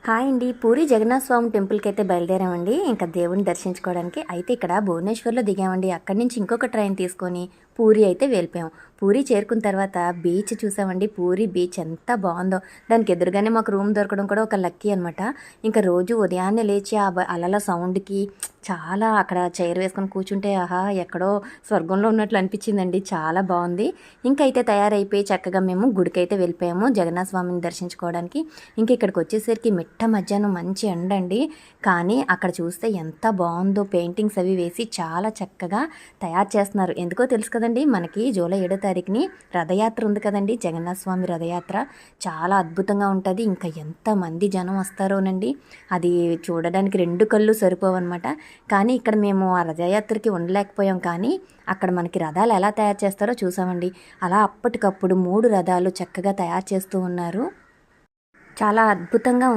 Hi అండి. పూరి జగన్నాథ స్వామి టెంపుల్కి అయితే బయలుదేరామండి. ఇంకా దేవుని దర్శించుకోవడానికి. అయితే ఇక్కడ భువనేశ్వర్లో దిగామండి. అక్కడి నుంచి ఇంకొక ట్రైన్ తీసుకొని పూరి అయితే వెళ్ళిపోయాం. పూరి చేరుకున్న తర్వాత బీచ్ చూసామండి. పూరి బీచ్ ఎంత బాగుందో. దానికి ఎదురుగానే మాకు రూమ్ దొరకడం కూడా ఒక లక్కీ అనమాట. ఇంకా రోజు ఉదయాన్నే లేచి ఆ అలల సౌండ్కి చాలా అక్కడ చైర్ వేసుకొని కూర్చుంటే ఆహా ఎక్కడో స్వర్గంలో ఉన్నట్లు అనిపించిందండి. చాలా బాగుంది. ఇంకైతే తయారైపోయి చక్కగా మేము గుడికైతే వెళ్ళిపోయాము జగన్నాథ స్వామిని దర్శించుకోవడానికి. ఇంక ఇక్కడికి వచ్చేసరికి మిట్ట మధ్యాహ్నం మంచి ఎండ అండి. కానీ అక్కడ చూస్తే ఎంత బాగుందో, పెయింటింగ్స్ అవి వేసి చాలా చక్కగా తయారు చేస్తున్నారు. ఎందుకో తెలుసు కదండి, మనకి జూలై 7వ తారీఖుని రథయాత్ర ఉంది కదండి, జగన్నాథ స్వామి రథయాత్ర. చాలా అద్భుతంగా ఉంటుంది. ఇంకా ఎంతమంది జనం వస్తారోనండి, అది చూడడానికి 2 కళ్ళు సరిపోవన్నమాట. కానీ ఇక్కడ మేము ఆ రథయాత్రకి ఉండలేకపోయాం. కానీ అక్కడ మనకి రథాలు ఎలా తయారు చేస్తారో చూసామండి. అలా అప్పటికప్పుడు 3 రథాలు చక్కగా తయారు చేస్తూ ఉన్నారు. చాలా అద్భుతంగా